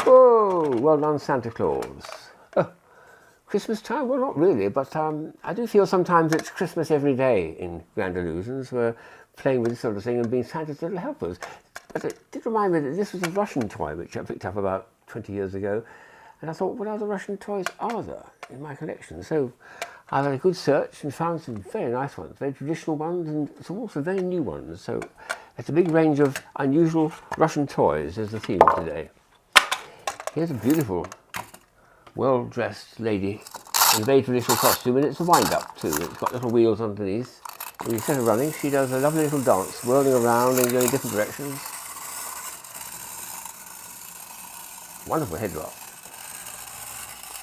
Oh, well done, Santa Claus. Oh, Christmas time? Well, not really, but I do feel sometimes it's Christmas every day in Grand Illusions. We're playing with this sort of thing and being Santa's little helpers. But it did remind me that this was a Russian toy which I picked up about 20 years ago. And I thought, what other Russian toys are there in my collection? So I had a good search and found some very nice ones, very traditional ones, and some also very new ones. So it's a big range of unusual Russian toys is the theme today. Here's a beautiful, well-dressed lady in a very traditional costume, and it's a wind-up too. It's got little wheels underneath. When you set her running, she does a lovely little dance, whirling around and going different directions. Wonderful head drop.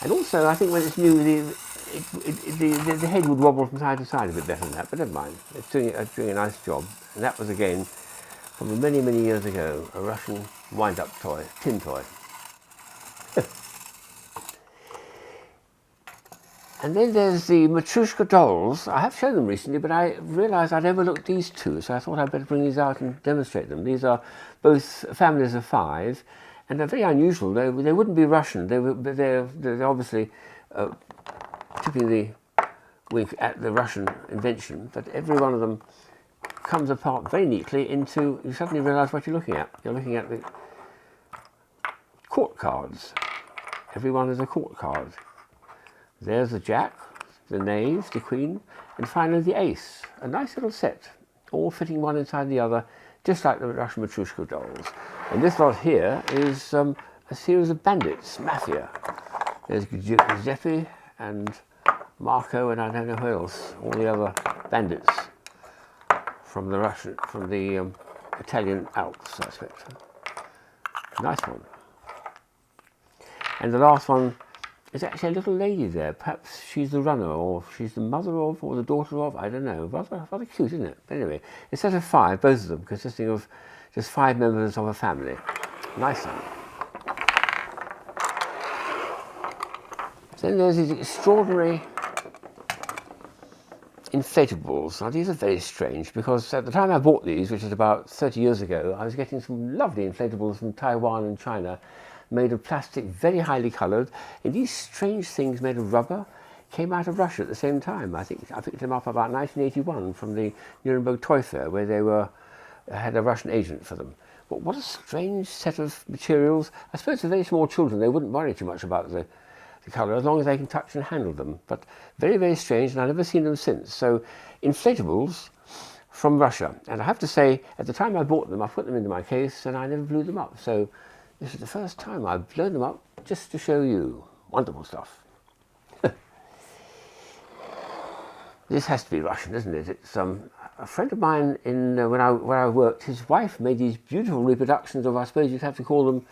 And also, I think when it's new, the head would wobble from side to side a bit better than that, but never mind. It's doing a nice job. And that was, again, from many, many years ago, a Russian wind-up toy, tin toy. And then there's the Matuschka Dolls. I have shown them recently, but I realised I'd overlooked these two, so I thought I'd better bring these out and demonstrate them. These are both families of 5, and they're very unusual. They wouldn't be Russian. They're obviously tipping the wink at the Russian invention, but every one of them comes apart very neatly into, you suddenly realise what you're looking at. You're looking at the court cards. Every one is a court card. There's the jack, the knave, the queen, and finally the ace. A nice little set, all fitting one inside the other, just like the Russian Matuschka dolls. And this lot here is a series of bandits, mafia. There's Giuseppe and Marco, and I don't know who else, all the other bandits from the Italian Alps, I expect. Nice one. And the last one, there's actually a little lady there. Perhaps she's the runner, or she's the mother of, or the daughter of, I don't know. Rather cute, isn't it? But anyway, a set of 5, both of them, consisting of just 5 members of a family. Nice one. Then there's these extraordinary inflatables. Now these are very strange because at the time I bought these, which is about 30 years ago, I was getting some lovely inflatables from Taiwan and China, made of plastic, very highly coloured, and these strange things made of rubber came out of Russia at the same time. I think I picked them up about 1981 from the Nuremberg Toy Fair, where they had a Russian agent for them. But what a strange set of materials. I suppose for very small children they wouldn't worry too much about the colour as long as they can touch and handle them. But very, very strange, and I've never seen them since. So inflatables from Russia. And I have to say, at the time I bought them, I put them into my case and I never blew them up. So this is the first time I've blown them up just to show you. Wonderful stuff. This has to be Russian, isn't it? It's a friend of mine where I worked. His wife made these beautiful reproductions of, I suppose you'd have to call them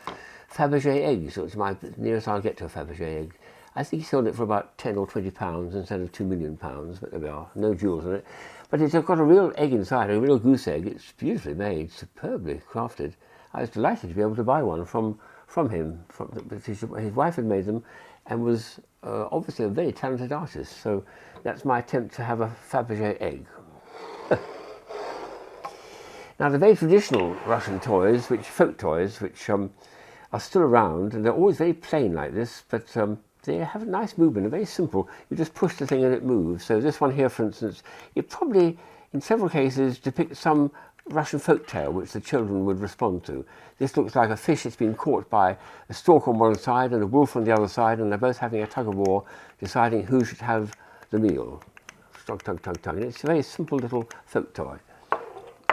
Faberge Eggs. So it's my nearest I'll get to a Faberge egg. I think he sold it for about 10 or 20 pounds instead of £2 million. But there we are, no jewels in it. But it's got a real egg inside, a real goose egg. It's beautifully made, superbly crafted. I was delighted to be able to buy one from him. His wife had made them and was obviously a very talented artist. So that's my attempt to have a Faberge egg. Now the very traditional Russian toys, folk toys, which are still around, and they're always very plain like this, but they have a nice movement, they're very simple. You just push the thing and it moves. So this one here, for instance, it probably, in several cases, depicts some Russian folk tale which the children would respond to. This looks like a fish that's been caught by a stork on one side and a wolf on the other side, and they're both having a tug of war, deciding who should have the meal. Tug, tug, tug, tug. And it's a very simple little folk toy.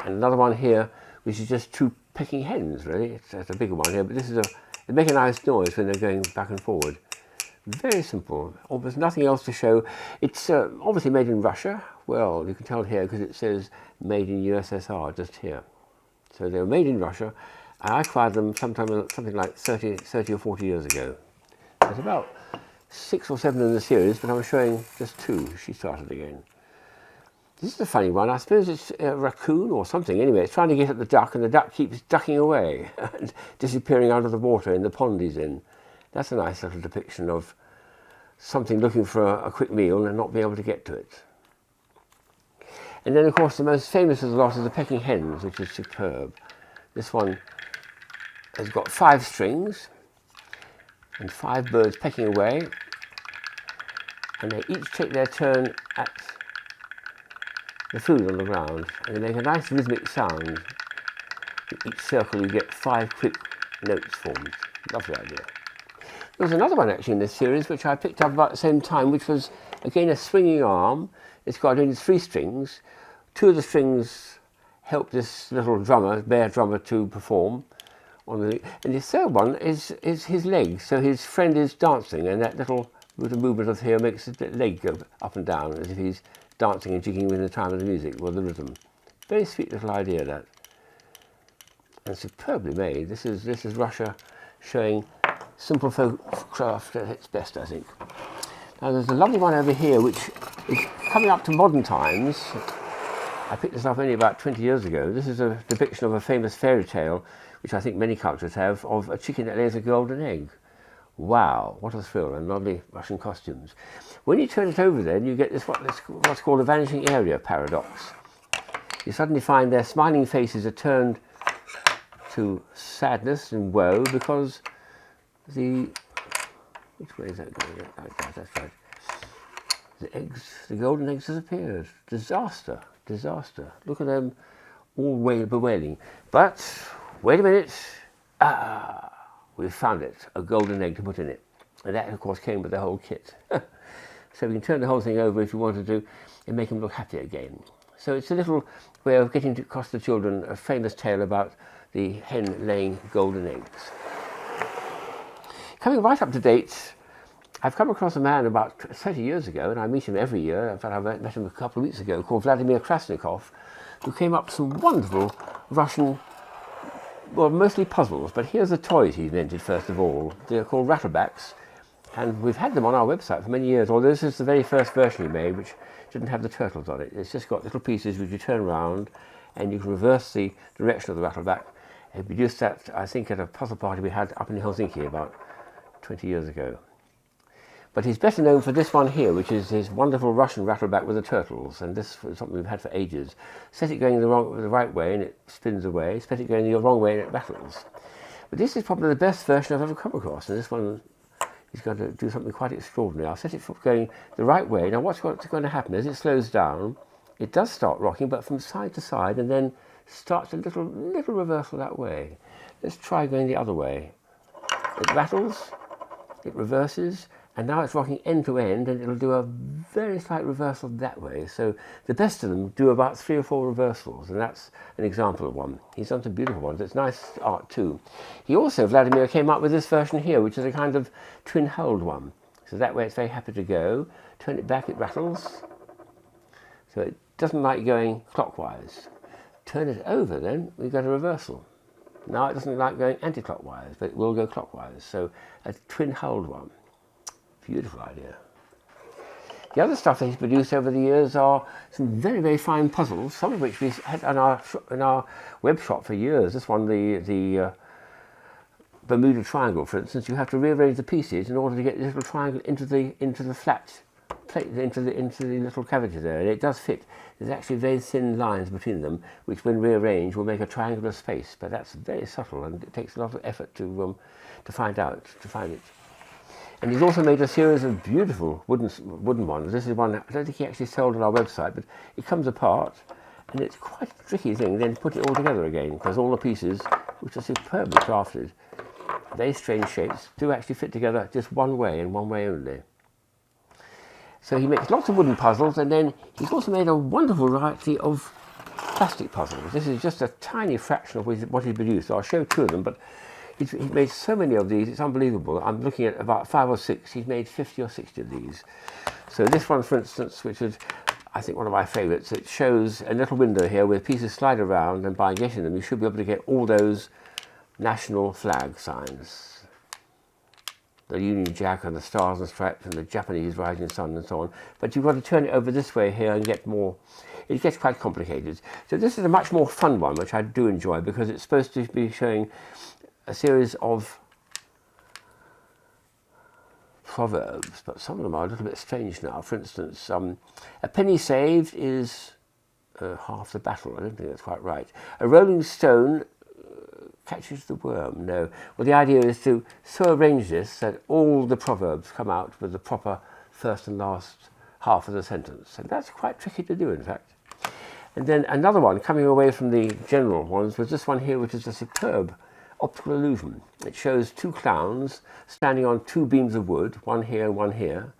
And another one here, which is just 2 pecking hens, really. It's a bigger one here, but this is they make a nice noise when they're going back and forward. Very simple. Almost nothing else to show. It's obviously made in Russia. Well, you can tell here because it says made in USSR just here. So they were made in Russia, and I acquired them something like 30 or 40 years ago. There's about 6 or 7 in the series, but I'm showing just 2. She started again. This is a funny one. I suppose it's a raccoon or something. Anyway, it's trying to get at the duck, and the duck keeps ducking away and disappearing out of the water in the pond he's in. That's a nice little depiction of something looking for a quick meal and not being able to get to it. And then, of course, the most famous of the lot is the Pecking Hens, which is superb. This one has got 5 strings, and 5 birds pecking away, and they each take their turn at the food on the ground, and they make a nice rhythmic sound. In each circle you get 5 quick notes formed. Lovely idea. There was another one actually in this series which I picked up about the same time, which was again a swinging arm. It's got only 3 strings. 2 of the strings help this little drummer, bear drummer, to perform. And the third one is his legs. So his friend is dancing, and that little movement of here makes his leg go up and down as if he's dancing and jigging with the time of the music or the rhythm. Very sweet little idea, that. And superbly made. This is Russia showing simple folk craft at its best, I think. Now there's a lovely one over here which is coming up to modern times. I picked this up only about 20 years ago. This is a depiction of a famous fairy tale, which I think many cultures have, of a chicken that lays a golden egg. Wow, what a thrill, and lovely Russian costumes. When you turn it over then, you get what's called a vanishing area paradox. You suddenly find their smiling faces are turned to sadness and woe because which way is that going? Like that, that's right. The golden eggs disappeared. Disaster, disaster. Look at them all bewailing. But, wait a minute. We've found it, a golden egg to put in it. And that, of course, came with the whole kit. So we can turn the whole thing over if you wanted to and make them look happy again. So it's a little way of getting across to children a famous tale about the hen laying golden eggs. Coming right up to date, I've come across a man about 30 years ago, and I meet him every year. In fact, I met him a couple of weeks ago, called Vladimir Krasnikov, who came up with some wonderful Russian, well, mostly puzzles, but here's the toys he invented first of all. They're called rattlebacks, and we've had them on our website for many years, although this is the very first version he made, which didn't have the turtles on it. It's just got little pieces which you turn around, and you can reverse the direction of the rattleback. And we produced that, I think, at a puzzle party we had up in Helsinki about 20 years ago. But he's better known for this one here, which is his wonderful Russian rattleback with the turtles, and this is something we've had for ages. Set it going the right way and it spins away, set it going the wrong way and it rattles. But this is probably the best version I've ever come across, and this one is going to do something quite extraordinary. I'll set it going the right way. Now what's going to happen is it slows down, it does start rocking, but from side to side, and then starts a little reversal that way. Let's try going the other way. It rattles, it reverses, and now it's rocking end to end, and it'll do a very slight reversal that way. So the best of them do about 3 or 4 reversals, and that's an example of one. He's done some beautiful ones. It's nice art too. He also, Vladimir, came up with this version here, which is a kind of twin-holed one. So that way it's very happy to go. Turn it back, it rattles. So it doesn't like going clockwise. Turn it over then, we've got a reversal. Now it doesn't like going anti-clockwise, but it will go clockwise. So a twin-holed one. Beautiful idea. The other stuff that he's produced over the years are some very, very fine puzzles, some of which we've had in our web shop for years. This one, the Bermuda Triangle, for instance, you have to rearrange the pieces in order to get the little triangle into the flat plate, into the little cavity there, and it does fit. There's actually very thin lines between them, which when rearranged will make a triangular space, but that's very subtle, and it takes a lot of effort to find it. And he's also made a series of beautiful wooden ones. This is one I don't think he actually sold on our website, but it comes apart, and it's quite a tricky thing then to put it all together again, because all the pieces, which are superbly crafted, very strange shapes, do actually fit together just one way and one way only. So he makes lots of wooden puzzles, and then he's also made a wonderful variety of plastic puzzles. This is just a tiny fraction of what he produced. So I'll show 2 of them, but he's made so many of these, it's unbelievable. I'm looking at about 5 or 6. He's made 50 or 60 of these. So this one, for instance, which is, I think, one of my favourites, it shows a little window here where pieces slide around, and by getting them, you should be able to get all those national flag signs. The Union Jack and the Stars and Stripes and the Japanese Rising Sun and so on. But you've got to turn it over this way here and get more. It gets quite complicated. So this is a much more fun one, which I do enjoy, because it's supposed to be showing a series of proverbs, but some of them are a little bit strange now. For instance, a penny saved is half the battle. I don't think that's quite right. A rolling stone catches the worm. No. Well, the idea is to so arrange this that all the proverbs come out with the proper first and last half of the sentence. And that's quite tricky to do, in fact. And then another one, coming away from the general ones, was this one here, which is a superb optical illusion. It shows two clowns standing on two beams of wood, one here and one here.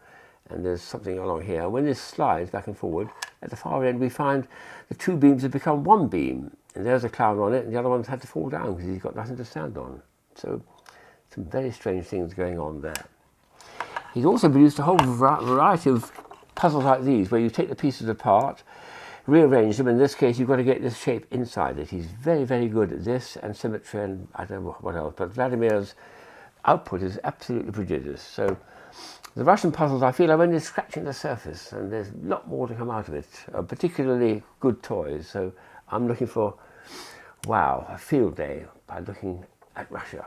And there's something along here. When this slides back and forward, at the far end we find the two beams have become one beam. And there's a clown on it, and the other one's had to fall down because he's got nothing to stand on. So some very strange things going on there. He's also produced a whole variety of puzzles like these, where you take the pieces apart, rearrange them. In this case, you've got to get this shape inside it. He's very, very good at this and symmetry and I don't know what else. But Vladimir's output is absolutely prodigious. So the Russian puzzles, I feel, are only scratching the surface, and there's a lot more to come out of it, particularly good toys. So I'm looking for, wow, a field day by looking at Russia.